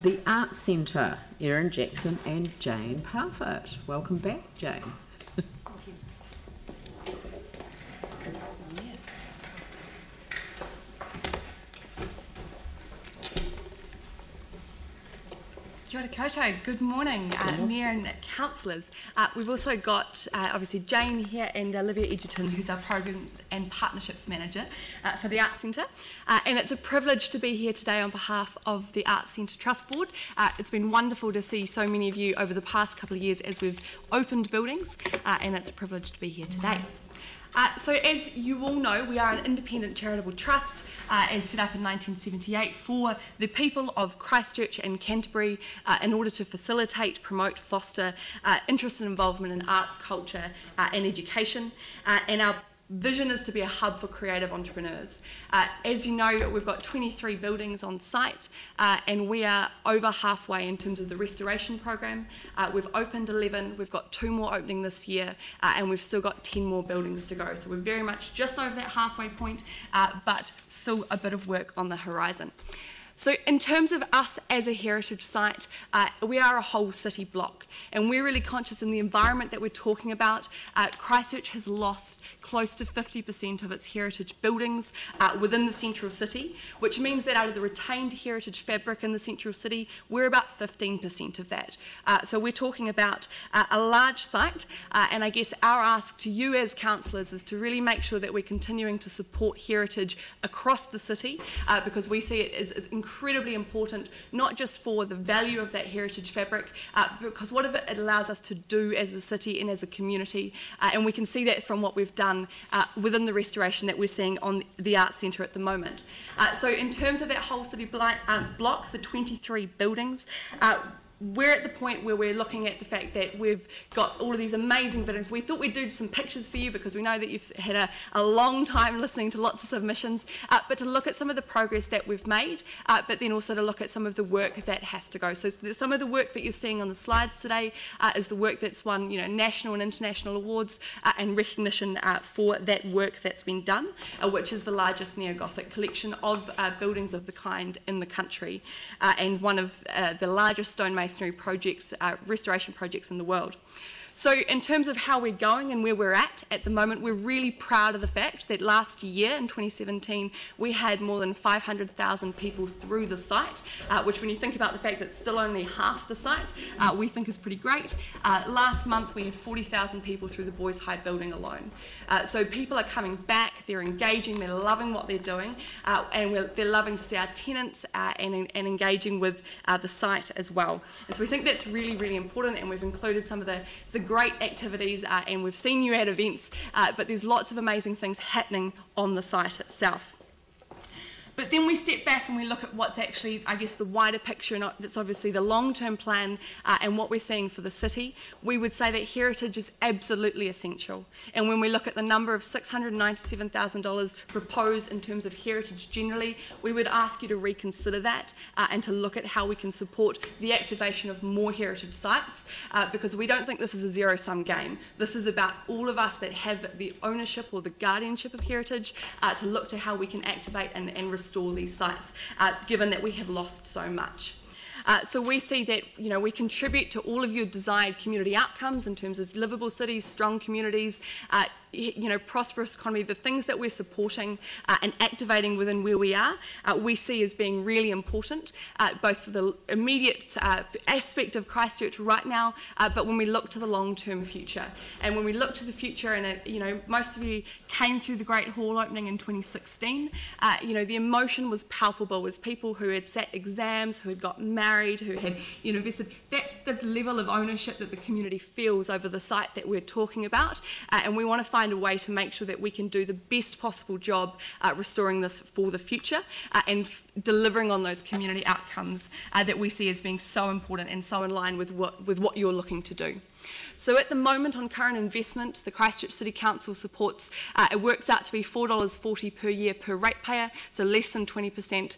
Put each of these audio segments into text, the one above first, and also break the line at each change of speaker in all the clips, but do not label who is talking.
The Arts Centre, Erin Jackson and Jane Parfitt. Welcome back, Jane.
Kia ora koutou. Good morning, Mayor and councillors. We've also got obviously Jane here and Olivia Edgerton, who's our Programs and Partnerships Manager for the Arts Centre. And it's a privilege to be here today on behalf of the Arts Centre Trust Board. It's been wonderful to see so many of you over the past couple of years as we've opened buildings, and it's a privilege to be here today. So as you all know, we are an independent charitable trust as set up in 1978 for the people of Christchurch and Canterbury in order to facilitate, promote, foster interest and involvement in arts, culture and education. And our vision is to be a hub for creative entrepreneurs. As you know, we've got 23 buildings on site and we are over halfway in terms of the restoration program. We've opened 11, we've got 2 more opening this year and we've still got 10 more buildings to go. So we're very much just over that halfway point, but still a bit of work on the horizon. So in terms of us as a heritage site, we are a whole city block and we're really conscious in the environment that we're talking about. Christchurch has lost close to 50% of its heritage buildings within the central city, which means that out of the retained heritage fabric in the central city, we're about 15% of that. So we're talking about a large site, and I guess our ask to you as councillors is to really make sure that we're continuing to support heritage across the city, because we see it as incredibly important, not just for the value of that heritage fabric, because what it allows us to do as a city and as a community, and we can see that from what we've done within the restoration that we're seeing on the Arts Centre at the moment. So in terms of that whole city block, the 23 buildings, we're at the point where we're looking at the fact that we've got all of these amazing videos. We thought we'd do some pictures for you because we know that you've had a long time listening to lots of submissions, but to look at some of the progress that we've made, but then also to look at some of the work that has to go. So some of the work that you're seeing on the slides today is the work that's won national and international awards and recognition for that work that's been done, which is the largest neo-Gothic collection of buildings of the kind in the country, and one of the largest stonemasonry projects, restoration projects in the world. So in terms of how we're going and where we're at the moment, we're really proud of the fact that last year in 2017 we had more than 500,000 people through the site, which when you think about the fact that it's still only half the site, we think is pretty great. Last month we had 40,000 people through the Boys High building alone. So people are coming back, they're engaging, they're loving what they're doing, and they're loving to see our tenants and engaging with the site as well. And so we think that's really, really important, and we've included some of the great activities, and we've seen you at events, but there's lots of amazing things happening on the site itself. But then we step back and we look at what's actually, I guess, the wider picture, and that's obviously the long-term plan and what we're seeing for the city. We would say that heritage is absolutely essential. And when we look at the number of $697,000 proposed in terms of heritage generally, we would ask you to reconsider that and to look at how we can support the activation of more heritage sites, because we don't think this is a zero-sum game. This is about all of us that have the ownership or the guardianship of heritage to look to how we can activate and restore these sites, given that we have lost so much. So we see that we contribute to all of your desired community outcomes in terms of livable cities, strong communities, prosperous economy, the things that we're supporting and activating within where we are, we see as being really important, both for the immediate aspect of Christchurch right now, but when we look to the long-term future. And when we look to the future, and most of you came through the Great Hall opening in 2016, the emotion was palpable as people who had sat exams, who had got married, who had invested. That's the level of ownership that the community feels over the site that we're talking about, and we want to find a way to make sure that we can do the best possible job restoring this for the future and delivering on those community outcomes that we see as being so important and so in line with what you're looking to do. So at the moment on current investment, the Christchurch City Council supports, it works out to be $4.40 per year per ratepayer, so less than 20%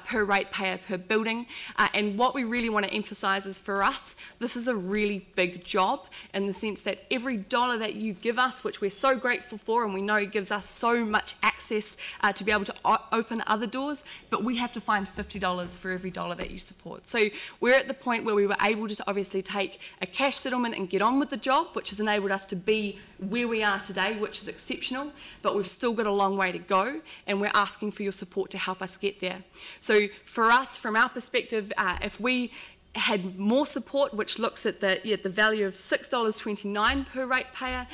per ratepayer per building. And what we really want to emphasise is for us, this is a really big job in the sense that every dollar that you give us, which we're so grateful for and we know gives us so much access to be able to open other doors, but we have to find $50 for every dollar that you support. So we're at the point where we were able to obviously take a cash settlement and get on with the job, which has enabled us to be where we are today, which is exceptional, but we've still got a long way to go, and we're asking for your support to help us get there. So for us, from our perspective, if we had more support, which looks at the value of $6.29 per ratepayer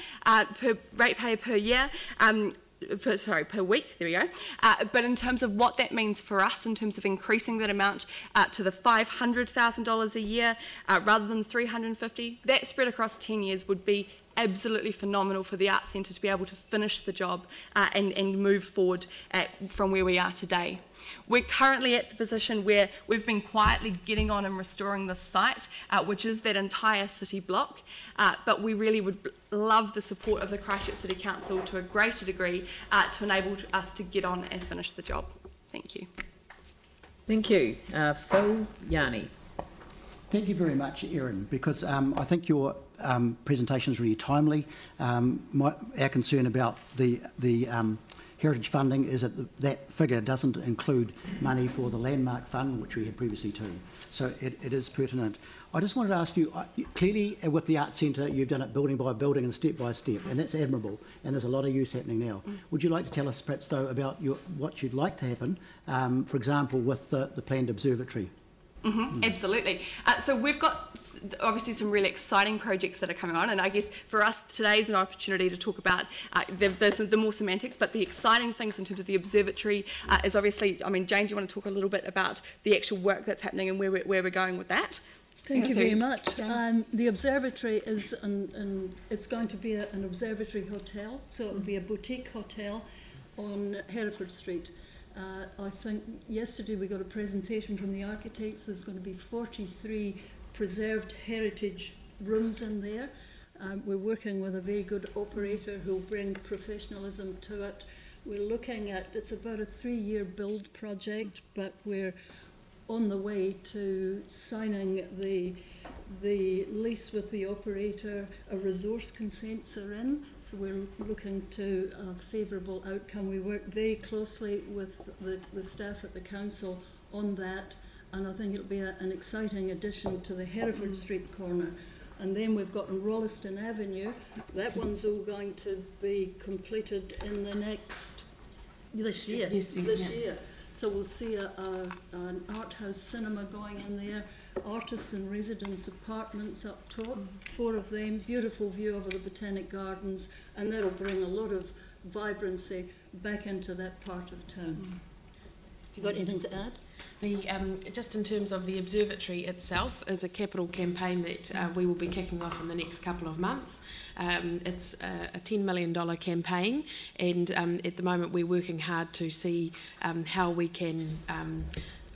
per year, per week, there we go. But in terms of what that means for us, in terms of increasing that amount to the $500,000 a year rather than $350,000, that spread across 10 years would be absolutely phenomenal for the Arts Centre to be able to finish the job and move forward from where we are today. We're currently at the position where we've been quietly getting on and restoring the site, which is that entire city block, but we really would love the support of the Christchurch City Council to a greater degree to enable us to get on and finish the job. Thank you.
Thank you. Phil Yanni.
Thank you very much, Erin, because I think your presentation is really timely. Our concern about the heritage funding is that that figure doesn't include money for the landmark fund, which we had previously too. So it is pertinent. I just wanted to ask you, clearly with the Arts Centre, you've done it building by building and step by step, and that's admirable, and there's a lot of use happening now. Would you like to tell us perhaps though about what you'd like to happen, for example, with the planned observatory?
Absolutely. So we've got obviously some really exciting projects that are coming on, and I guess for us today is an opportunity to talk about the more semantics, but the exciting things in terms of the observatory is obviously, I mean, Jane, do you want to talk a little bit about the actual work that's happening and where we're going with that?
Thank you very much. The observatory is, it's going to be an observatory hotel, so it'll be a boutique hotel on Hereford Street. I think yesterday we got a presentation from the architects. There's going to be 43 preserved heritage rooms in there. We're working with a very good operator who will bring professionalism to it. We're looking at, it's about a 3-year build project, but we're on the way to signing the lease with the operator. A resource consents are in, so we're looking to a favourable outcome. We work very closely with the staff at the council on that, and I think it'll be an exciting addition to the Hereford Street corner. And then we've got Rolleston Avenue. That one's all going to be completed in this year. This year. So we'll see an art house cinema going in there, artists and residence apartments up top, 4 of them, beautiful view over the Botanic Gardens, and that'll bring a lot of vibrancy back into that part of town. You got anything to add?
Just in terms of the observatory itself is a capital campaign that we will be kicking off in the next couple of months. It's a $10 million campaign, and at the moment we're working hard to see how we can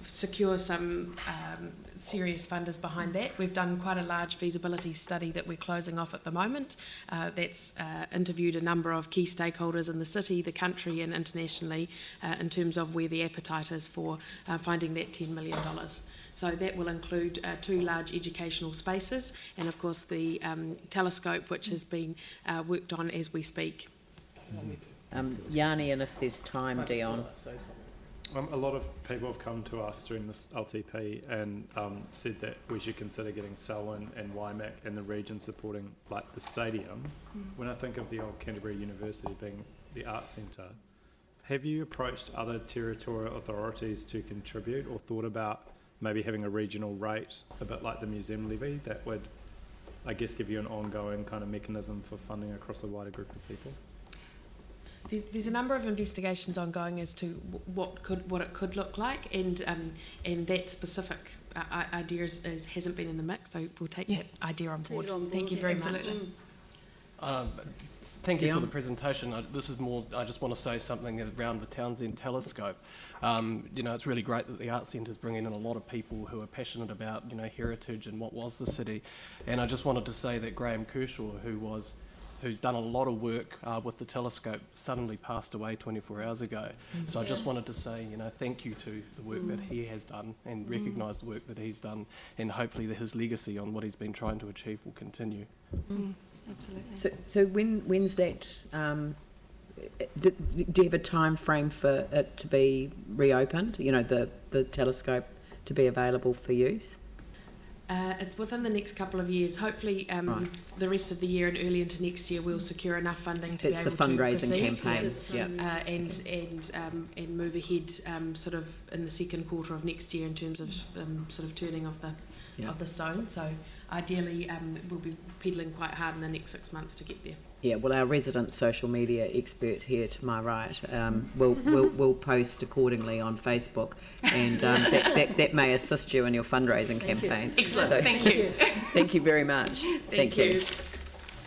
secure some serious funders behind that. We've done quite a large feasibility study that we're closing off at the moment. That's interviewed a number of key stakeholders in the city, the country and internationally in terms of where the appetite is for finding that $10 million. So that will include 2 large educational spaces and of course the telescope, which has been worked on as we speak.
Yanni, and if there's time, Dion.
A lot of people have come to us during this LTP and said that we should consider getting Selwyn and Waimak and the region supporting like the stadium. When I think of the old Canterbury University being the Arts Centre, have you approached other territorial authorities to contribute or thought about maybe having a regional rate, a bit like the museum levy, that would, I guess, give you an ongoing kind of mechanism for funding across a wider group of people?
There's a number of investigations ongoing as to what it could look like, and that specific idea hasn't been in the mix, so we'll take that idea on board. Thank you very much.
Thank you for the presentation. This is more, I just want to say something around the Townsend telescope. You know, it's really great that the Arts Centre is bringing in a lot of people who are passionate about, you know, heritage and what was the city. And I just wanted to say that Graham Kershaw, who's done a lot of work with the telescope, suddenly passed away 24 hours ago. So I just wanted to say, you know, thank you to the work that he has done and recognise the work that he's done, and hopefully that his legacy on what he's been trying to achieve will continue.
Absolutely.
So when's that? Do you have a time frame for it to be reopened? You know, the telescope to be available for use.
It's within the next couple of years. Hopefully, the rest of the year and early into next year, we'll secure enough funding to be able to proceed.
It's the fundraising campaign,
and move ahead sort of in the second quarter of next year in terms of sort of turning of the stone. So ideally, we'll be pedaling quite hard in the next 6 months to get there.
Yeah, well, our resident social media expert here to my right will post accordingly on Facebook, and that may assist you in your fundraising campaign.
Excellent.
So,
Thank you.
Thank you very much.
Thank you.